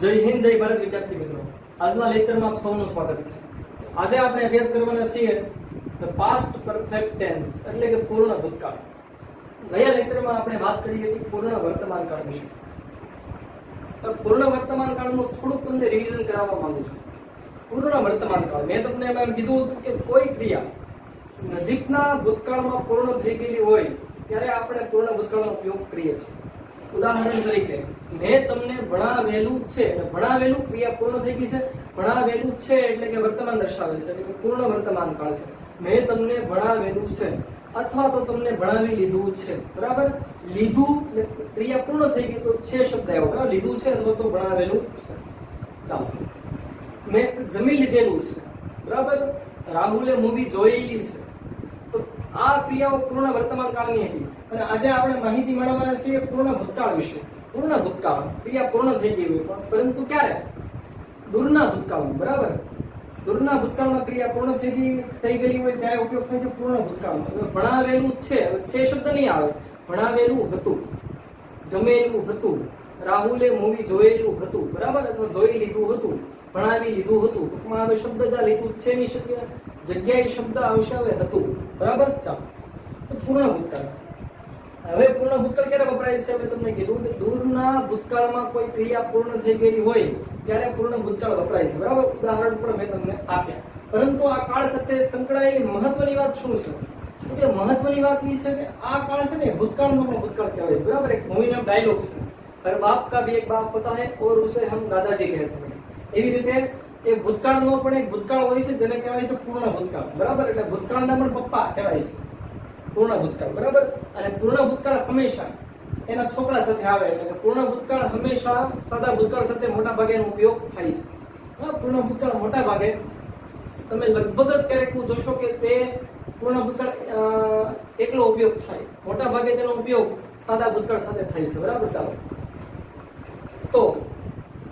જય હિન્દ, જય ભારત વિદ્યાર્થી મિત્રો. આજના લેક્ચરમાં આપ સૌનું સ્વાગત છે. આજે આપણે અભ્યાસ કરવાના છીએ ધ પાસ્ટ પરફેક્ટ ટેન્સ એટલે કે પૂર્ણ ભૂતકાળ. ગયા લેક્ચરમાં આપણે વાત કરી હતી પૂર્ણ વર્તમાન કાળ વિશે. પૂર્ણ વર્તમાન કાળનું થોડુંક તમને રિવિઝન કરાવવા માંગુ છું. પૂર્ણ વર્તમાન કાળ મેં તમને એમ કીધું હતું કે કોઈ ક્રિયા નજીકના ભૂતકાળમાં પૂર્ણ થઈ ગયેલી હોય ત્યારે આપણે પૂર્ણ ભૂતકાળનો ઉપયોગ કરીએ છીએ. ઉદાહરણ તરીકે મેં તમને ભણાવેલું છે, ભણાવેલું ક્રિયા પૂર્ણ થઈ ગઈ છે. ભણાવેલું છે એટલે કે વર્તમાન દર્શાવે છે, એટલે કે પૂર્ણ વર્તમાન કાળ છે. મેં તમને ભણાવેલું છે અથવા તો તમને ભણાવી લીધું છે. બરાબર, લીધું એટલે ક્રિયા પૂર્ણ થઈ ગઈ તો છે શબ્દ આવ્યો. બરાબર, લીધું છે અથવા તો ભણાવેલું છે. ચાલો, મેં જમી લીધેલું છે. બરાબર, રાહુલે મૂવી જોયેલી છે. તો આ ક્રિયાઓ પૂર્ણ વર્તમાન કાળની હતી અને આજે આપણે માહિતી મેળવવાના છીએ પૂર્ણ ભૂતકાળ વિશે. પૂર્ણ ભૂતકાળ ક્રિયા પૂર્ણ થઈ ગઈ હોય પરંતુ ક્યારે? દૂરના ભૂતકાળમાં. બરાબર, દૂરના ભૂતકાળમાં ક્રિયા પૂર્ણ થઈ ગયેલી હોય ત્યારે ઉપયોગ થાય છે પૂર્ણ ભૂતકાળમાં. ભણાવેલું છે, છે શબ્દ નહીં આવે. ભણાવેલું હતું, જમેલું હતું, રાહુલે મૂવી જોયેલું હતું. બરાબર, અથવા જોઈ લીધું હતું, ભણાવી લીધું હતું. ટૂંકમાં હવે શબ્દ જ્યાં લીધું છે ની જગ્યાએ શબ્દ આવશે હવે હતું. બરાબર, ચાલો તો પૂર્ણ ભૂતકાળ. હવે પૂર્ણ ભૂતકાળ ક્યારે વપરાય છે? મેં તમને કીધું કે દૂરના ભૂતકાળમાં કોઈ ક્રિયા પૂર્ણ થઈ ગયેલી હોય ત્યારે પૂર્ણ ભૂતકાળ વપરાય છે. બરાબર, ઉદાહરણ પણ મેં તમને આપ્યા. પરંતુ આ કાળ સાથે સંકળાયેલી મહત્વની વાત શું છે? તો કે મહત્વની વાત એ છે કે આ કાળ છે ને ભૂતકાળનો પણ ભૂતકાળ કહેવાય છે. બરાબર, એક મૂવીનો ડાયલોગ છે, હર બાપ કા ભી એક બાપ હોતા है और उसे हम दादाजी कहते हैं. એવી રીતે એ ભૂતકાળનો પણ એક ભૂતકાળ હોય છે જેને કહેવાય છે પૂર્ણ ભૂતકાળ. બરાબર, એટલે ભૂતકાળના પણ પપ્પા કહેવાય છે પૂર્ણ ભૂતકાળ. બરાબર, અને પૂર્ણ ભૂતકાળ હંમેશા એના છોકરા સાથે આવે એટલે કે પૂર્ણ ભૂતકાળ હંમેશા સાદા ભૂતકાળ સાથે મોટા ભાગે એનો ઉપયોગ થાય છે. પૂર્ણ ભૂતકાળ મોટા ભાગે તમે લગભગ જ ક્યારેક જોશો કે તે પૂર્ણ ભૂતકાળ એકલો ઉપયોગ થાય. મોટા ભાગે તેનો ઉપયોગ સાદા ભૂતકાળ સાથે થાય છે. બરાબર, ચાલો તો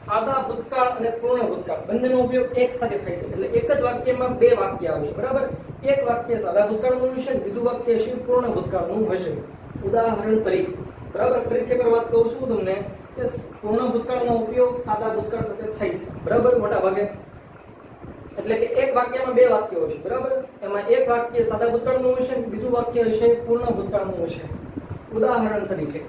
સાદા ભૂતકાળ અને પૂર્ણ ભૂતકાળ બંનેનો ઉપયોગ એક સાથે થાય છે. એટલે એક જ વાક્યમાં બે વાક્ય આવશે. બરાબર, એક વાક્ય સાદા ભૂતકાળનું હશે, બીજું વાક્ય છે પૂર્ણ ભૂતકાળનું હશે. ઉદાહરણ તરીકે, બરાબર, ફરીથી એકવાર વાત કહું છું તમને કે પૂર્ણ ભૂતકાળનો ઉપયોગ સાદા ભૂતકાળ સાથે થાય છે. બરાબર, મોટા ભાગે એટલે કે એક વાક્યમાં બે વાક્યો હશે. બરાબર, એમાં એક વાક્ય સાદા ભૂતકાળનું હશે, બીજું વાક્ય હશે પૂર્ણ ભૂતકાળનું હશે. ઉદાહરણ તરીકે,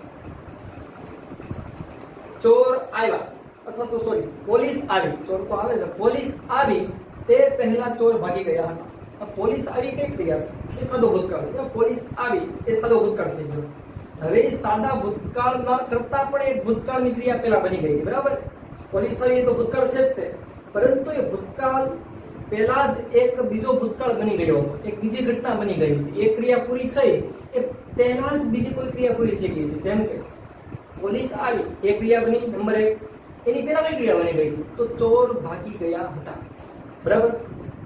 ચોર આવ્યા અથવા તો સોરી પોલીસ આવી. ચોર તો આવે છે, પોલીસ આવી તે પહેલા ચોર ભાગી ગયા હતા. પોલીસ આવી કઈ ક્રિયા છે? એ સાદો ભૂતકાળ છે. પોલીસ આવી એ સાદો ભૂતકાળ થઈ ગયો. હવે સાદા ભૂતકાળના કરતા પણ એક ભૂતકાળની ક્રિયા પહેલા બની ગઈ. બરાબર, પોલીસ આવી તો ભૂતકાળ છે જ તે, પરંતુ એ ભૂતકાળ પહેલા જ એક બીજો ભૂતકાળ બની ગયો હતો. એક બીજી ઘટના બની ગઈ હતી. એ ક્રિયા પૂરી થઈ એ પહેલા જ બીજી કોઈ ક્રિયા પૂરી થઈ ગઈ હતી. જેમ કે પોલીસ આવી એ ક્રિયા બની નંબર 1. એની પહેલા કઈ ક્રિયા બની ગઈ હતી? તો ચોર ભાગી ગયા હતા. બરાબર,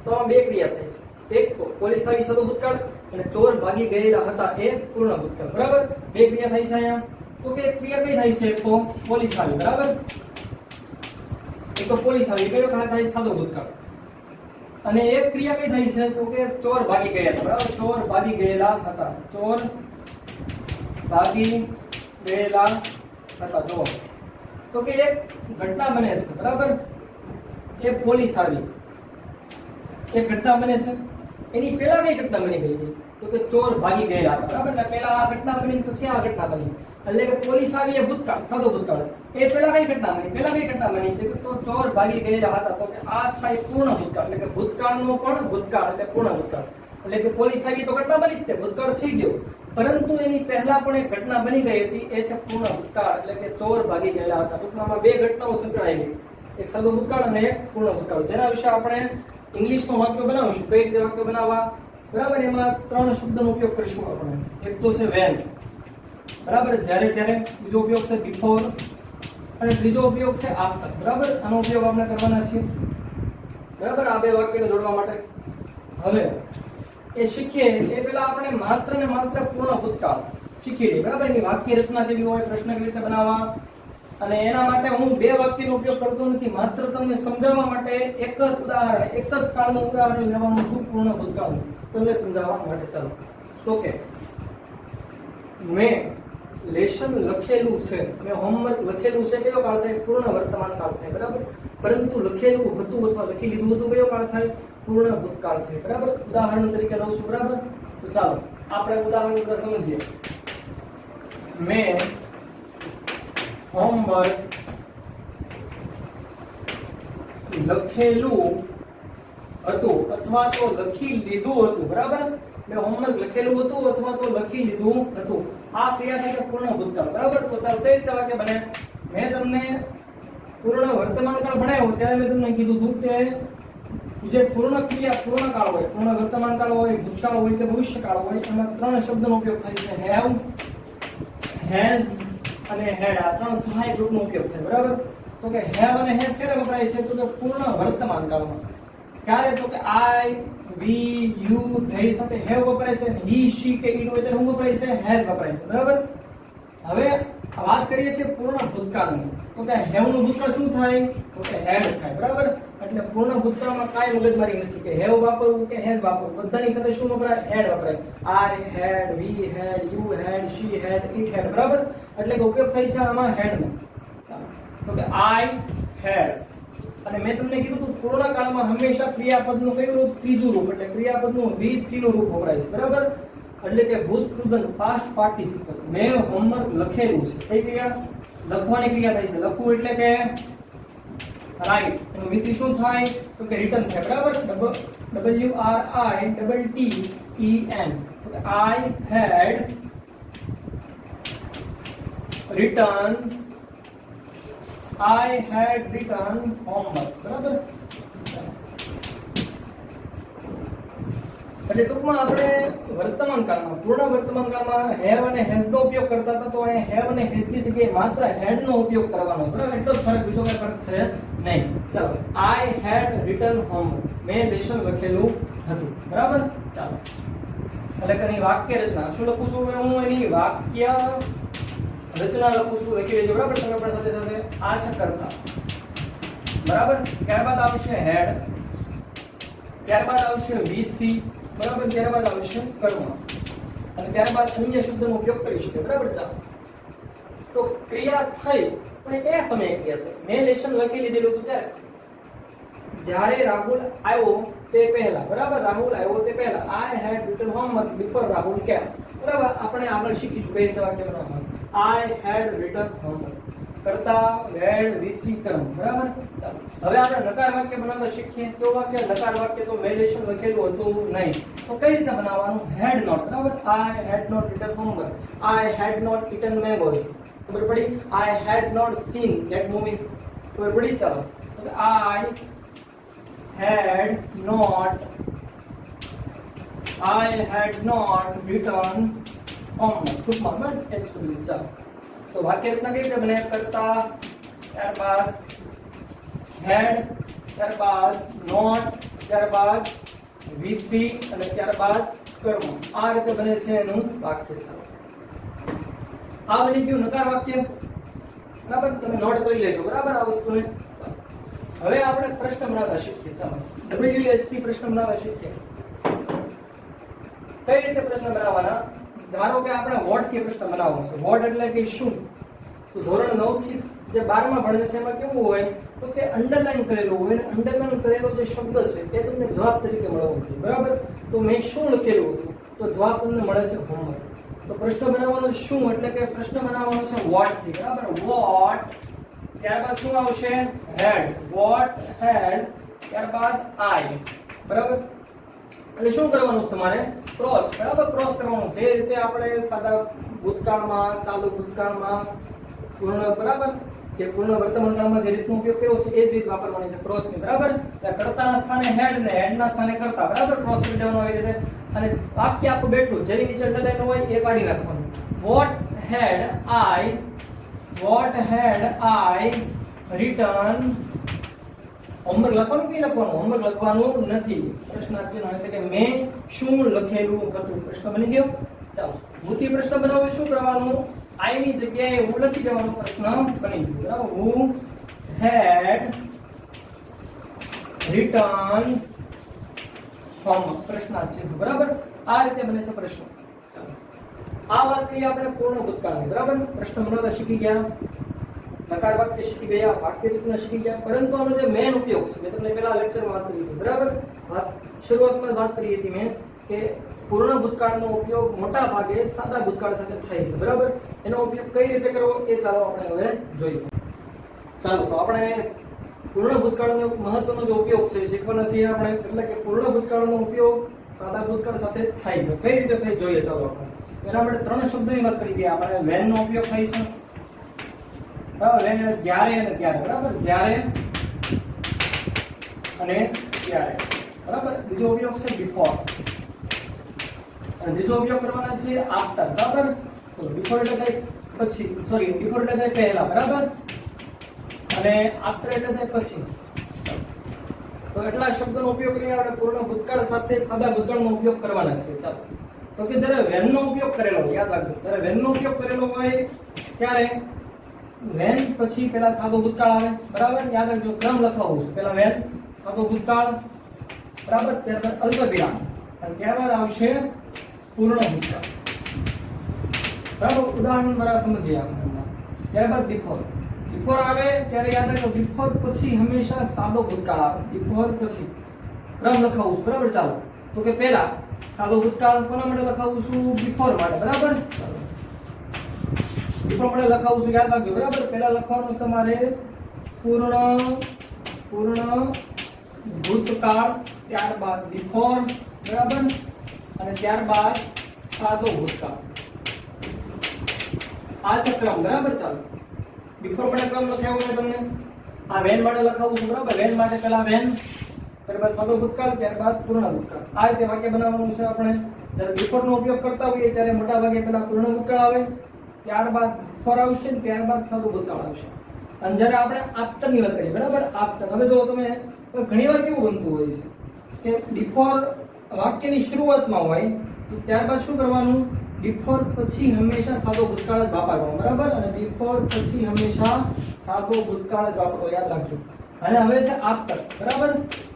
તો આ બે ક્રિયા થાય છે. એક તો પોલીસ આવી સાદો ભૂતકાળ અને ચોર ભાગી ગયેલા હતા એ પૂર્ણ ભૂતકાળ. બરાબર, બે ક્રિયા થાય છે અહીંયા. તો કે ક્રિયા કઈ થાય છે? તો પોલીસ આવી. બરાબર, એક તો પોલીસ આવી કયો થાય? સાદો ભૂતકાળ. અને એક ક્રિયા કઈ થાય છે? તો કે ચોર ભાગી ગયા હતા. બરાબર, ચોર ભાગી ગયેલા હતા. ચોર ભાગી ગયેલા હતા. જો તો કે એક ઘટના બને છે. બરાબર, એ પોલીસ આવી એક ઘટના બને છે. એની પહેલા કઈ ઘટના બની ગઈ હતી? તો કે ચોર ભાગી ગયેલા હતા. બરાબર, એટલે પહેલા આ ઘટના બની પછી આ ઘટના બની. એટલે કે પોલીસ આવી એ ભૂતકાળ સાદો ભૂતકાળ. એ પહેલા કઈ ઘટના બની? પહેલા કઈ ઘટના બની? તો ચોર ભાગી ગયેલા હતા. તો કે આ થાય પૂર્ણ ભૂતકાળ. એટલે કે ભૂતકાળનો પણ ભૂતકાળ એટલે પૂર્ણ ભૂતકાળ. એટલે કે પોલીસ આવી તો ઘટના બની જ તે, ભૂતકાળ થઈ ગયો, પરંતુ એની પહેલા પણ એક ઘટના બની ગઈ હતી. એ છે પૂર્ણ ભૂતકાળ એટલે કે ચોર ભાગી ગયેલા હતા. ટૂંકમાં બે ઘટનાઓ સંકળાયેલી છે, એક સાદો ભૂતકાળ અને એક પૂર્ણ ભૂતકાળ. જેના વિશે આપણે ઇંગ્લિશમાં વાક્ય બનાવીશું. કઈ રીતે વાક્ય બનાવવા? બરાબર, એમાં 3 શબ્દનો ઉપયોગ કરીશું આપણે. એક તો છે વેન, બરાબર, જ્યારે ત્યારે. બીજો ઉપયોગ છે બિફોર અને ત્રીજો ઉપયોગ છે આફ્ટર. બરાબર, આનો ઉપયોગ આપણે કરવાના છીએ. બરાબર, આ બે વાક્યને જોડવા માટે. હવે એ શીખીએ એ પહેલા આપણે માત્ર ને માત્ર પૂર્ણ ભૂતકાળ શીખી લઈએ. બરાબર, એની વાક્ય રચના કેવી હોય, પ્રશ્ન કેવી રીતે બનાવવા, અને એના માટે હું બે વાક્યનો ઉપયોગ કરતો નથી. માત્ર તમને સમજાવવા માટે એક જ ઉદાહરણ, એક જ કાળનું ઉદાહરણ લેવાનું છું પૂર્ણ ભૂતકાળનું, તમને સમજાવવા માટે. ચાલો, તો કે મેં લેશન લખેલું છે મેં હોમવર્ક લખેલું છે કયો કાળ થાય? પૂર્ણ વર્તમાન કાળ થાય, બરાબર. પરંતુ લખેલું હતું અથવા લખી લીધું હતું કયો કાળ થાય? પૂર્ણ ભૂતકાળ થાય, બરાબર. ઉદાહરણ તરીકે લઉં છું, બરાબર. તો ચાલો આપણે ઉદાહરણ પર સમજીએ. મેં હોમવર્ક લખેલું હતું અથવા તો લખી લીધું હતું, બરાબર. મેં હોમવર્ક લખેલું હતું અથવા તો લખી લીધું હતું. આ ક્રિયા થાય છે પૂર્ણ ભૂતકાળ, બરાબર. તો ચાલો કઈ રીતે વાક્ય બને? મેં તમને પૂર્ણ વર્તમાન કાળ ભણાવ્યો ત્યારે મેં તમને કીધું હતું કે જે પૂર્ણ ક્રિયા પૂર્ણ કાળ હોય, પૂર્ણ વર્તમાન કાળ હોય, ભૂતકાળ હોય કે ભવિષ્યકાળ હોય, એમાં ત્રણ શબ્દનો ઉપયોગ થાય છે: હેવ, હેઝ અને હેડ. આ ત્રણ સહાયક રૂપનો ઉપયોગ થાય, બરાબર. તો કે હેવ અને હેઝ ક્યારે વપરાય છે? તો કે પૂર્ણ વર્તમાન કાળમાં. ક્યારે? તો કે આઈ, વી, યુ, ધેય સાથે હેવ વપરાય છે, હી, શી કે ઈટ હોય ત્યારે શું વપરાય છે? હેઝ વપરાય છે, બરાબર. હવે વાત કરીએ છીએ પૂર્ણ ભૂતકાળની. તો કે હેવ નું ભૂતકાળ શું થાય? તો કે હેડ થાય, બરાબર. એટલે પૂર્ણ ભૂતકાળમાં કાંઈ મગજમારી નથી કે હેવ વાપરવું કે હેઝ વાપરવું. બધાની સાથે શું વપરાય? હેડ વપરાય. આઈ હેડ, વી હેડ, યુ હેડ, શી હેડ, ઈટ હેડ, બરાબર. એટલે કે ઉપયોગ થાય છે આમાં હેડનો. તો કે આઈ હેડ. અને મેં તમને કીધું હતું પૂર્ણ કાળમાં હંમેશા ક્રિયાપદનું કયું રૂપ? ત્રીજું રૂપ. એટલે ક્રિયાપદનું V3 નું રૂપ વપરાય છે, બરાબર. એટલે કે ભૂતકૃદંત, પાસ્ટ પાર્ટિસિપલ. મેં હોમવર્ક લખેલું છે. કઈ ક્રિયા? લખવાની ક્રિયા થાય છે. લખવું એટલે કે રાઈટ. એનું V3 શું થાય? તો કે રિટર્ન થાય, બરાબર. WRITTEN. તો કે I had written homework, બરાબર. એટલે ટૂંકમાં આપણે વર્તમાન કાળમાં, પૂર્ણ વર્તમાન કાળમાં હેવ અને હેઝ નો ઉપયોગ કરતા હતા, તો અહીંયા હેવ અને હેઝ ની જગ્યાએ માત્ર હેડ નો ઉપયોગ કરવાનો, બરાબર. એટલો જ ફરક, બીજો કઈ ફરક છે નહીં. ચાલો, આઈ હેડ રિટન હોમવર્ક. મેં લેશન લખેલું હતું, બરાબર. ચાલો, એટલે કે વાક્ય રચના શું લખું છું હું? એની વાક્ય રચના લખું છું, લખી લેજો, બરાબર. તમે પણ સાથે સાથે આ છે કરતા, બરાબર. ત્યારબાદ આવશે હેડ, ત્યારબાદ આવશે V3, બરાબર. ત્યારબાદ આવશે કર્મ અને ત્યારબાદ અન્ય શબ્દનો ઉપયોગ કરી શકે, બરાબર. ચાલો, તો ક્રિયા થઈ, પણ એ કયા સમયે ક્રિયા થઈ? મેં લેશન લખી લીધેલું હતું ત્યારે, જ્યારે રાહુલ આવ્યો તે પહેલા, બરાબર. રાહુલ આવ્યો તે પહેલા. આઈ હેડ રિટન હોમવર્ક બિફોર રાહુલ કેમ, બરાબર. આપણે આગળ શીખીશું કઈ રીતે વાક્ય બનાવવાનું. આઈ હેડ રિટન હોમવર્ક. કરતા વેડ V3 કર્મ, બરાબર. ચાલો, હવે આપણે નકાર વાક્ય બનાવતા શીખીએ. તો વાક્ય નકાર વાક્ય તો મેં લેશન લખેલું હતું નહીં, તો કઈ રીતે બનાવવાનું? હેડ નોટ, બરાબર. I had not written homework. I had not eaten mangoes. ખબર પડી? I had not seen that movie. ખબર પડી? ચાલો, તો I had not written homework. ટૂંકમાં બરાબર. ચાલો, તો વાક્ય રચના કઈ રીતે બને? કરતા, ત્યારબાદ હેડ, ત્યારબાદ નોટ, ત્યારબાદ V3 અને ત્યારબાદ કર્મ. આ રીતે બને છે એનું વાક્ય. ચાલો, આ બની ગયું નકાર વાક્ય, બરાબર. તમે નોટ કરી લેજો, બરાબર, આ વસ્તુને. ચાલો, હવે આપણે પ્રશ્ન બનાવતા શીખીએ. ચાલો, WSP પ્રશ્ન બનાવતા શીખીએ. કઈ રીતે પ્રશ્ન બનાવવાના? ધારો કે આપણે વોટ થી પ્રશ્ન બનાવવો છે. વોટ એટલે કે શું? તો ધોરણ 9 થી જે 12 માં ભણે છે એમાં કેવું હોય? તો કે અંડરલાઈન કરેલું હોય, અને અંડરલાઈન કરેલો જે શબ્દ છે એ તમને જવાબ તરીકે મળવો જોઈએ, બરાબર. તો મેં શું લખેલું હતું? તો જવાબ તમને મળે છે હોમવર્ક. તો પ્રશ્ન બનાવવાનો શું? એટલે કે પ્રશ્ન બનાવવાનો છે વોટ થી, બરાબર. વોટ, ત્યારબાદ શું આવશે? હેડ. વોટ હેડ, ત્યારબાદ આઈ, બરાબર. એટલે શું કરવાનું છે તમારે? ક્રોસ, બરાબર. ક્રોસ કરવાનું. જે રીતે આપણે સાદા ભૂતકાળમાં, ચાલુ ભૂતકાળમાં, પૂર્ણ, બરાબર, જે પૂર્ણ વર્તમાન કાળમાં જે રીતનો ઉપયોગ કર્યો છે એ જ રીત વાપરવાની છે ક્રોસની, બરાબર. એટલે કર્તાના સ્થાને હેડ ને હેડના સ્થાને કર્તા, બરાબર. ક્રોસ કરી દેવાનું આવી રીતે. અને વાક્ય આખું બેઠું જેની નીચે અંડરલાઈન હોય એ કાઢી નાખવાનું. Vote head I return homework લખવાનું કે લખવાનું? હોમવર્ક લખવાનું નથી. પ્રશ્નાર્થ ચિહ્ન એટલે કે મેં શું લખેલું હતું. પ્રશ્ન બની ગયો. ચાલો, ભૂતિ પ્રશ્ન બનાવવો શું કરવાનું? આઈ ની જગ્યાએ હું લખી દેવાનો. પ્રશ્ન બની ગયો, બરાબર. હુ હેડ રિટર્ન હોમવર્ક. પ્રશ્નાર્થ ચિહ્ન, બરાબર. આ રીતે બને છે પ્રશ્ન. ચાલો, આ વાત કરી આપણે પૂર્ણ ભૂતકાળની, બરાબર? પ્રશ્ન બનાવતા શીખી ગયા, નકાર વાક્ય શીખી ગયા, વાક્ય રચના શીખી ગયા, પરંતુ આનો જે મેઇન ઉપયોગ છે, મેં તમને પહેલા લેક્ચરમાં વાત કરી હતી, બરાબર? શરૂઆતમાં વાત કરી હતી મેં કે પૂર્ણ ભૂતકાળનો ઉપયોગ મોટા ભાગે સાદા ભૂતકાળ સાથે થાય છે, બરાબર? એનો ઉપયોગ કઈ રીતે કરવો એ ચાલો આપણે હવે જોઈએ. ચાલો તો આપણે પૂર્ણ ભૂતકાળનો મહત્વનો જે ઉપયોગ છે શીખવાના છીએ આપણે, એટલે કે પૂર્ણ ભૂતકાળનો ઉપયોગ સાદા ભૂતકાળ સાથે થાય છે. કઈ રીતે થાય જોઈએ ચાલો આપણે. એના માટે ત્રણ શબ્દોની વાત કરી દઈએ આપણે. વેન નો ઉપયોગ થાય છે, બરાબર? વેન જ્યારે અને ત્યારે, બરાબર? જ્યારે અને ત્યારે, બરાબર? બીજો ઉપયોગ છે બિફોર, અને ત્રીજો ઉપયોગ કરવાના છે આફ્ટર, બરાબર? તો બિફોર એટલે થાય પછી, સોરી, બિફોર એટલે થાય પહેલા, બરાબર? અને આફ્ટર એટલે થાય પછી. તો એટલા શબ્દોનો ઉપયોગ કરીને આપણે પૂર્ણ ભૂતકાળ સાથે સાદા ભૂતકાળનો ઉપયોગ કરવાના છે. ચાલો તો કે જ્યારે વેન નો ઉપયોગ કરેલો હોય, યાદ રાખજો, જ્યારે વેન નો ઉપયોગ કરેલો હોય ત્યારે વેન પછી પહેલા સાદો ભૂતકાળ આવે, બરાબર? યાદ રાખજો, ક્રમ લખાવું છું. પહેલા વેન, સાદો ભૂતકાળ, બરાબર? ત્યારબાદ અલ્પવિરામ, અને ત્યારબાદ આવશે પૂર્ણ ભૂતકાળ, બરાબર? ઉદાહરણ દ્વારા સમજીએ આપણે. ત્યારબાદ બિફોર, બિફોર આવે ત્યારે યાદ રાખજો, બિફોર પછી હંમેશા સાદો ભૂતકાળ આવે. બિફોર પછી ક્રમ લખાવું છું, બરાબર? ચાલો તો કે પહેલા સાદો ભૂતકાળ કોના માટે લખાવું છું? બિફોર માટે, બરાબર? ચાલો બિફોર માટે લખાવું છું, યાદ રાખજો, બરાબર? પહેલા લખવાનું છે તમારે પૂર્ણ ભૂતકાળ, ત્યારબાદ બિફોર, બરાબર? અને ત્યારબાદ સાદો ભૂતકાળ. આ છે ક્રમ, બરાબર? ચાલો બિફોર માટે ક્રમ લખાવ્યો મેં તમને. આ વેન માટે લખાવું છું, બરાબર? વેન માટે પહેલા વેન, ત્યારબાદ સાદો ભૂતકાળ, ત્યારબાદ પૂર્ણ ભૂતકાળ. આ રીતે વાક્ય બનાવવાનું છે આપણે. જ્યારે બિફોર નો ઉપયોગ કરતા હોઈએ ત્યારે મોટા ભાગે પહેલા પૂર્ણ ભૂતકાળ આવે, ત્યારબાદ બિફોર આવશે, ત્યારબાદ સાદો ભૂતકાળ આવશે. અને જ્યારે આપણે આફ્ટર ની વાત કરીએ, બરાબર? આફ્ટર, હવે જો તમે ઘણીવાર કેવું બનતું હોય છે કે બિફોર વાક્યની શરૂઆતમાં હોય તો ત્યારબાદ શું કરવાનું? બિફોર પછી હંમેશા સાદો ભૂતકાળ જ વાપરવાનો, બરાબર? અને બિફોર પછી હંમેશા સાદો ભૂતકાળ જ વાપરવો, યાદ રાખજો. અને હવે છે આફ્ટર, બરાબર?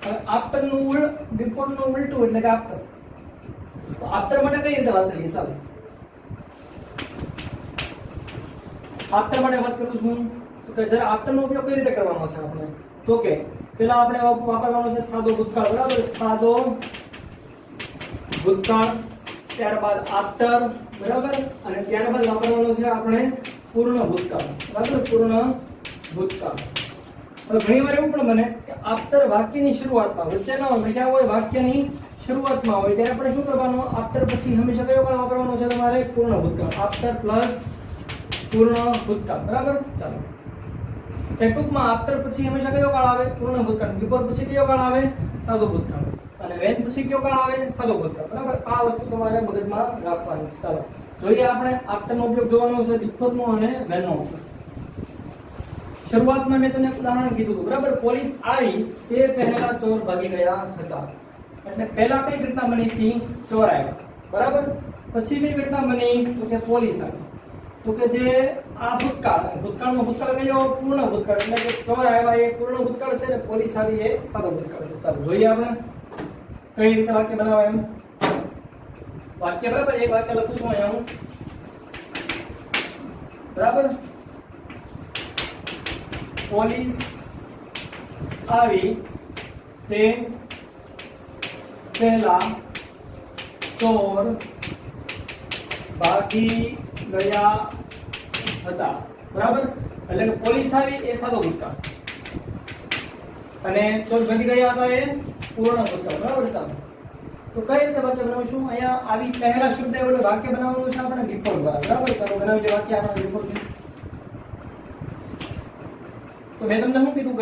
હવે આફ્ટર નું બિફોર નું ઉલટું એટલે કે આફ્ટર. તો આફ્ટર માટે કઈ રીતે વાત કરીએ? ચાલો આફ્ટર માટે વાત કરું છું તો કે જ્યારે આફ્ટર નો ઉપયોગ કઈ રીતે કરવાનો છે આપણે? તો કે પહેલા આપણે વાપરવાનો છે સાદો ભૂતકાળ, બરાબર? સાદો ભૂતકાળ, ત્યારબાદ આફ્ટર, બરાબર? અને ત્યારબાદ વાપરવાનો છે આપણે પૂર્ણ ભૂતકાળ, બરાબર? પૂર્ણ ભૂતકાળ. હવે ઘણીવાર એવું પણ બને કે આફ્ટર વાક્યની શરૂઆતમાં, વચ્ચે ન હોય, ક્યાં હોય? વાક્યની શરૂઆતમાં હોય ત્યારે આપણે શું કરવાનું? આફ્ટર પછી હંમેશા કયો કાળ વાપરવાનો છે તમારે? પૂર્ણ ભૂતકાળ. આફ્ટર પ્લસ પૂર્ણ ભૂતકાળ, બરાબર? ચાલો ટૂંકમાં આફ્ટર પછી હંમેશા કયો કાળ આવે? પૂર્ણ ભૂતકાળ. બિફોર પછી કયો કાળ આવે? સાદો ભૂતકાળ. અને વેન પછી કયો કાળ આવે? સાદો ભૂતકાળ, બરાબર? આ વસ્તુ તમારે મગજમાં રાખવાની છે. ચાલો જોઈએ આપણે આફ્ટર નો ઉપયોગ જોવાનો છે, બિફોર નો અને વેન નો ઉપયોગ. શરૂઆતમાં મેં તમને ઉદાહરણ કીધું હતું, બરાબર? પોલીસ આવી તે પહેલા ચોર ભાગી ગયા હતા. એટલે પહેલા કઈ ઘટના બની હતી? ચોર આવ્યા, બરાબર? પછી કઈ ઘટના બની? તો કે પોલીસ આવી. તો કે જે આ ભૂતકાળનો ભૂતકાળ કયો? પૂર્ણ ભૂતકાળ. એટલે કે ચોર આવ્યા એ પૂર્ણ ભૂતકાળ છે, અને પોલીસ આવી એ સાદો ભૂતકાળ છે. ચાલો જોઈએ આપણે કઈ રીતે વાક્ય બનાવાય એમ. વાક્ય, બરાબર? એક વાક્ય લખું છું અહીંયા હું, બરાબર? પોલીસ આવી તે પહેલા ચોર ભાગી ગયા હતા, બરાબર? એટલે કે પોલીસ આવી એ સાદો ભૂતકાળ અને ચોર ભાગી ગયા હતા એ પૂર્ણ ભૂતકાળ, બરાબર? ચાલો તો કઈ રીતે વાક્ય બનાવીશું? અહીંયા આવી પહેલા શબ્દ એટલે વાક્ય બનાવવાનું છે આપણે બિફોર દ્વારા, બરાબર? ચાલો બનાવી લે વાક્ય આપણે બિફોર થી. તો મેં તમને શું કીધું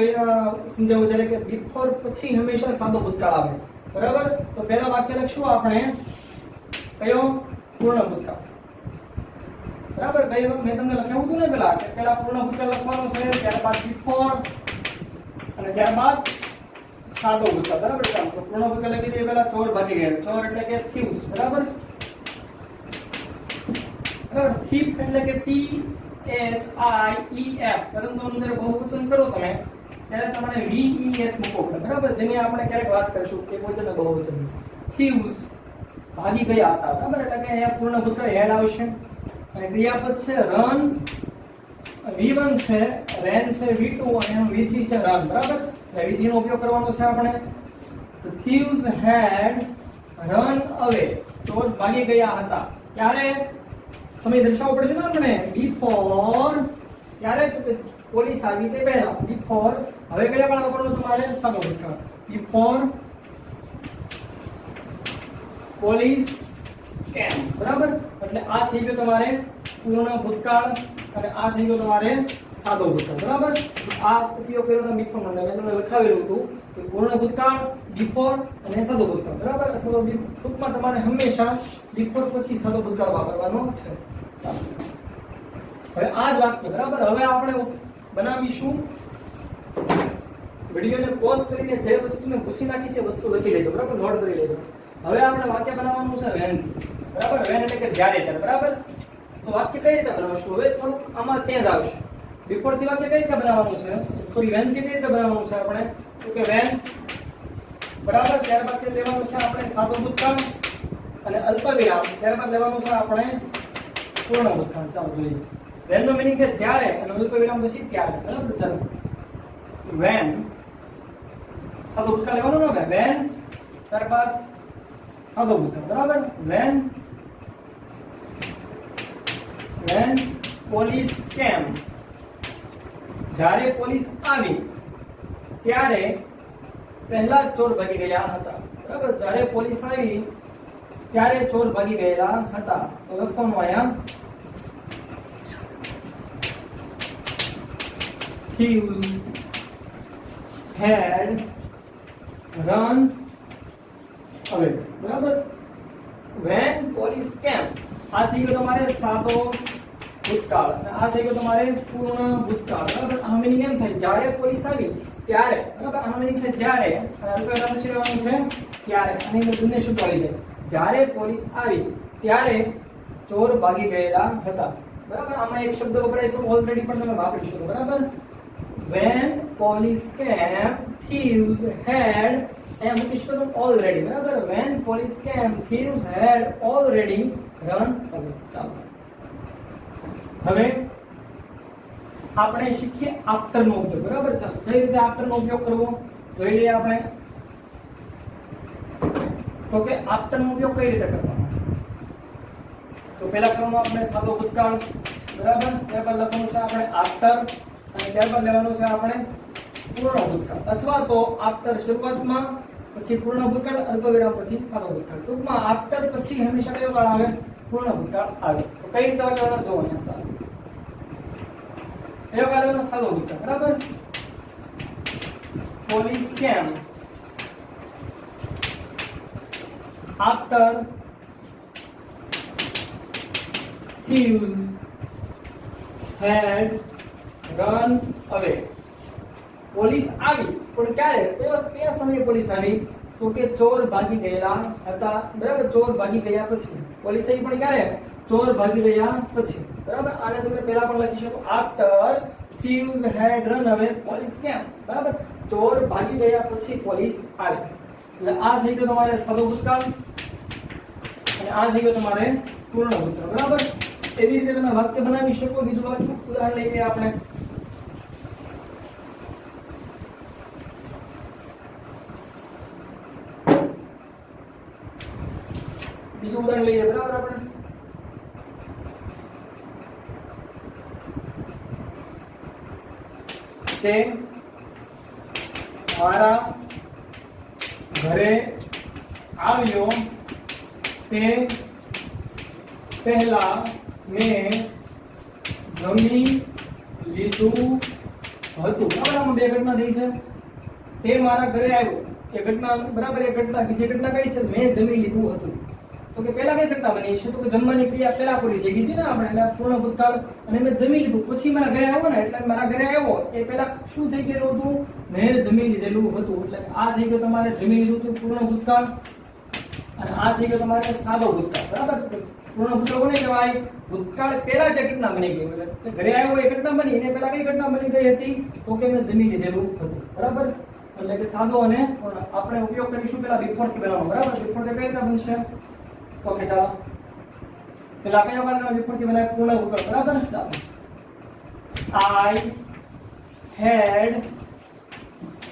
સમજાવું ત્યારે કે બિફોર પછી હંમેશા સાદો ભૂતકાળ આવે, બરાબર? તો પહેલા વાક્ય લખશું આપણે કયો? પૂર્ણ ભૂતકાળ, બરાબર? મેં તમને લખાવ્યું હતું ને પેલા કે પહેલા પૂર્ણ ભૂતકાળ લખવાનું છે, ત્યારબાદ બિફોર અને ત્યારબાદ સાદો ભૂતકાળ, બરાબર? ચાલો તો પૂર્ણ ભૂતકાળ લખી દઈએ. પહેલા ચોર ભાગી ગયા. ચોર એટલે કે થીવ્સ, બરાબર? બરાબર? થીફ એટલે કે THIEF, પરંતુ અંદર બહુવચન કરો તમે ત્યારે તમારે VES મૂકવો પડે, બરાબર? જેની આપણે ક્યારેક વાત કરીશું કે વચન બહુવચન. થીવ્સ, ભાગી ગયા હતા, બરાબર. એટલે કે અહીંયા પૂર્ણ ભૂતકાળ હેડ આવશે અને ક્રિયાપદ છે રન, V1 છે, રેન છે V2 અને એનું V3 છે રન, બરાબર. એટલે V3 નો ઉપયોગ કરવાનો છે આપણે. The thieves had run away. ચોર ભાગી ગયા હતા. ક્યારે? સમય દર્શાવવો પડશે ને આપણે. બિફોર, ક્યારે? તો કે પોલીસ આવી તે પહેલા. બિફોર, હવે કયા પણ વાપરવાનું તમારે? સાદો ભૂતકાળ. બિફોર પોલીસ કેમ, બરાબર. એટલે આ થઈ ગયો તમારે પૂર્ણ ભૂતકાળ અને આ થઈ ગયો તમારે સાદો ભૂતકાળ, બરાબર. આ ઉપયોગ કર્યો તો બિફોર નો. મેં તમને લખાવેલું હતું કે પૂર્ણ ભૂતકાળ, બિફોર અને સાદો ભૂતકાળ, બરાબર. અથવા તો ટૂંકમાં તમારે હંમેશા બિફોર પછી સાદો ભૂતકાળ વાપરવાનો છે. ચાલો હવે આ જ વાક્ય, બરાબર. હવે આપણે બનાવીશું. વિડિયોને પોઝ કરીને જે વસ્તુને ભૂસી નાખી છે વસ્તુ લખી લેજો, બરાબર. નોટ કરી લેજો. હવે આપણે વાક્ય બનાવવાનું છે વેન થી, બરાબર. વેન એટલે કે જ્યારે ત્યારે, બરાબર. તો વાક્ય કઈ રીતે બનાવશું? હવે થોડુંક આમાં ચેન્જ આવશે. બિફોર થી વાક્ય કઈ રીતે બનાવવાનું છે? સોરી, વેન થી કઈ રીતે બનાવવાનું છે આપણે? તો કે વેન, બરાબર. ત્યારબાદ લેવાનું છે આપણે સાદો ભૂતકાળ અને અલ્પવિરામ. ત્યારબાદ લેવાનું છે આપણે પૂર્ણ ભૂતકાળ. ચાલો જોઈએ. વેન નો મીનિંગ છે જ્યારે અને અલ્પવિરામ પછી ત્યારે, બરાબર. ચાલો વેન, સાદો ભૂતકાળ લેવાનું ને, વેન, ત્યારબાદ સાદો ભૂતકાળ, બરાબર. વેન પોલીસ કેમ, જ્યારે પોલીસ આવી ત્યારે પહેલા ચોર ભાગી ગયા હતા, બરાબર. જ્યારે પોલીસ આવી ત્યારે ચોર ભાગી ગયેલા હતા. તો લખવાનું અહીંયા thieves had run away, બરાબર. when police came, આ થઈ ગયો તમારે સાદો ભૂતકાળ અને આ થઈ ગયો તમારે પૂર્ણ ભૂતકાળ, બરાબર. આનો મીનિંગ એમ થાય જ્યારે પોલીસ આવી ત્યારે, બરાબર. આનો મીનિંગ થાય જ્યારે અને અલ્પવિરામ પછી રહેવાનું છે ત્યારે. આની અંદર બંને શબ્દો આવી જાય. જ્યારે પોલીસ આવી ત્યારે ચોર ભાગી ગયેલા હતા, બરાબર. આમાં એક શબ્દ વપરાય છે ઓલરેડી પણ તમે વાપરી શકો, બરાબર. when police came, thieves had, એમ મૂકી શકો તમે already, બરાબર. when police came, thieves had already run away. ચાલો હવે આપણે શીખીએ આફ્ટર નો ઉપયોગ, બરાબર. ચાલો કઈ રીતે આફ્ટર નો ઉપયોગ કરવો જોઈ લઈએ આપણે. તો કે આફ્ટર નો ઉપયોગ કઈ રીતે કરવાનો? તો પહેલા કરવાનું આપણે સાદો ભૂતકાળ, બરાબર. ત્યારબાદ લખવાનું છે આપણે આફ્ટર અને ત્યારબાદ લેવાનું છે આપણે પૂર્ણ ભૂતકાળ, અથવા તો આફ્ટર શરૂઆતમાં, પછી પૂર્ણ ભૂતકાળ, અલ્પવિરામ પછી સાદો ભૂતકાળ. ટૂંકમાં આફ્ટર પછી હંમેશા કયો કાળ આવે? પૂર્ણ ભૂતકાળ આવે. તો કઈ રીતે કરવાનું જોવો અહીંયા. ચાલો કયો કાળ આવે? સાદો ભૂતકાળ, બરાબર. પોલીસ કેમ after thieves had run away. Police આવી પણ ક્યારે? કયા સમયે પોલીસ આવી? તો કે ચોર ભાગી ગયેલા હતા, બરાબર. ચોર ભાગી ગયા પછી પોલીસ આવી પણ ક્યારે? ચોર ભાગી ગયા પછી, બરાબર. આને તમે પહેલા પણ લખી શકો after thieves had run away police came, બરાબર. ચોર ભાગી ગયા પછી પોલીસ આવી. એટલે આ થઈ ગયો તમારે સાદો ભૂતકાળ અને આ થઈ ગયો તમારે પૂર્ણ ભૂતકાળ, બરાબર. એવી રીતે તમે વાક્ય બનાવી શકો. બીજું વાક્ય ઉદાહરણ લઈએ આપણે. બીજું ઉદાહરણ લઈએ, બરાબર. આપણે તે મારા ઘરે આવ્યો તે પહેલા મેં જમી લીધું હતું, બરાબર. આમાં બે ઘટના થઈ છે. તે મારા ઘરે આવ્યો એ ઘટના, બરાબર. એ ઘટના, બીજી ઘટના કઈ છે? મેં જમી લીધું હતું. તો કે પહેલા કઈ ઘટના બની છે? તો કે જમવાની ક્રિયા પહેલા પૂરી થઈ ગઈ હતી ને આપણે, એટલે પૂર્ણ ભૂતકાળ. અને મેં જમી લીધું પછી મારા ઘરે આવ્યો ને, એટલે મારા ઘરે આવ્યો એ પહેલા શું થઈ ગયેલું હતું? મેં જમી લીધેલું હતું. એટલે આ થઈ ગયું તમારે જમી લીધું હતું, પૂર્ણ ભૂતકાળ. અને આ થઈ ગયો તમારે સાદો ભૂતકાળ, બરાબર. પૂર્ણ ભૂતકાળ કોને કહેવાય? ભૂતકાળ પહેલા જે ઘટના બની ગઈ, એટલે ઘરે આવ્યો એ ઘટના બની, એને પહેલા કઈ ઘટના બની ગઈ હતી? તો કે મેં જમી લીધેલું હતું, બરાબર. એટલે કે સાદો અને પૂર્ણ આપણે ઉપયોગ કરીશું પહેલા બિફોર થી બનાવવાનો, બરાબર. બિફોર થી કઈ રીતે બનશે? ઓકે ચાલો પેલા કયા વાળાનો વિપરીત બનાવે પૂર્ણ ભૂતકાળ બરાબર ચાલો I had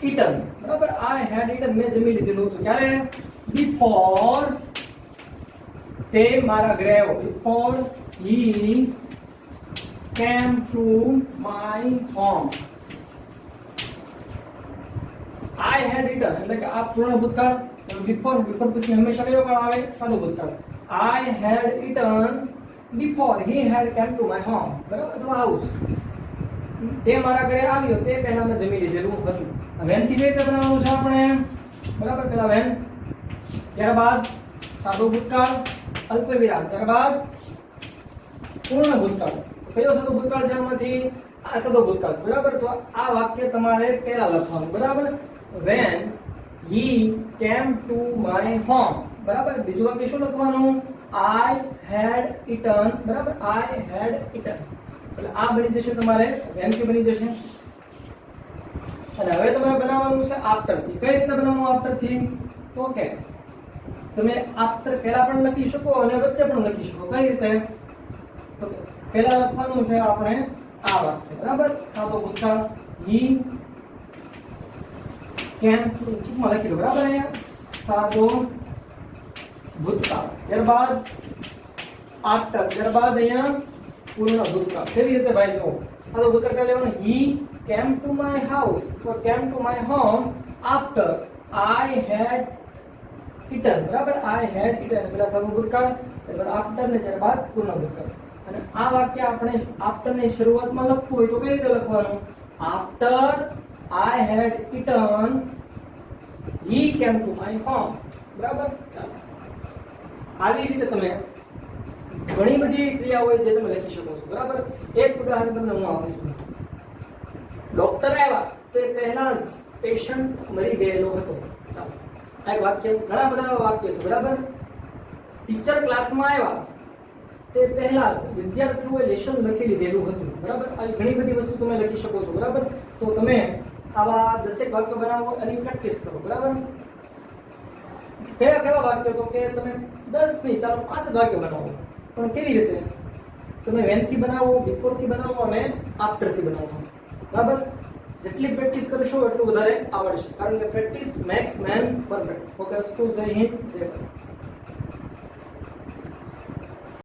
eaten બરાબર I had eaten મેં જમી લીધેલું હતું ક્યારે before તે મારા ઘરે આવ્યો before he came to my home I had eaten એટલે કે આ પૂર્ણ ભૂતકાળ before પછી હંમેશા કયો કાળ આવે સાદો ભૂતકાળ I had eaten before he had come to my home બરાબર અથવા house તે મારા ઘરે આવ્યો તે પહેલા મેં જમી લીધેલું હતું વેન થી કઈ રીતે બનાવવાનું છે આપણે બરાબર પેલા વેન ત્યારબાદ સાદો ભૂતકાળ અલ્પવિરામ ત્યારબાદ પૂર્ણ ભૂતકાળ કયો સાદો ભૂતકાળ છે આમાંથી આ સાદો ભૂતકાળ બરાબર તો આ વાક્ય તમારે પહેલા લખવાનું બરાબર when he came to my home બરાબર બીજું વાક્ય શું લખવાનું I had eaten બરાબર I had eaten એટલે આ બની જશે તમારે when થી બની જશે અને હવે તમારે બનાવવાનું છે after થી કઈ રીતે બનાવવાનું after થી તો કે તમે after પહેલા પણ લખી શકો અને વચ્ચે પણ લખી શકો કઈ રીતે તો પહેલા લખવાનું છે આપણે આ વાક્ય બરાબર સાદો ભૂતકાળ he came to ટૂંકમાં લખી દો બરાબર અહીંયા સાદો ભૂતકાળ ત્યારબાદ after ત્યારબાદ અહીંયા પૂર્ણ ભૂતકાળ કેવી રીતે ભાઈ જો સાદો ભૂતકાળ કઈ લેવાનું he came to my house તો came to my home after I had eaten બરાબર I had eaten પેલા સાદો ભૂતકાળ ત્યારબાદ after ને ત્યારબાદ પૂર્ણ ભૂતકાળ અને આ વાક્ય આપણે after ની શરૂઆતમાં લખવું હોય તો કઈ રીતે લખવાનું after I had eaten he came to my home બરાબર ચાલો આવી રીતે તમે ઘણી બધી ક્રિયાઓ હોય જે તમે લખી શકો છો બરાબર એક ઉદાહરણ તમને હું આપું છું ડોક્ટર આવ્યા તે પહેલા જ પેશન્ટ મરી ગયેલો હતો ચાલો આ એક વાક્ય ઘણા બધા વાક્ય છે બરાબર ટીચર ક્લાસમાં આવ્યા તે પહેલા જ વિદ્યાર્થીઓએ લેસન લખી લીધેલું હતું બરાબર આવી ઘણી બધી વસ્તુ તમે લખી શકો છો બરાબર તો તમે આવા 10 વાક્યો બનાવો અને પ્રેક્ટિસ કરો બરાબર કયા કયા વાક્યો તો કે તમે 10 નહીં ચાલો 5 વાક્યો બનાવો પણ કેવી રીતે તમે when થી બનાવો before થી બનાવો અને after થી બનાવો બરાબર જેટલી પ્રેક્ટિસ કરશો એટલું વધારે આવડશે કારણ કે practice max main perfect okay school જય હિન્દ જય ભારત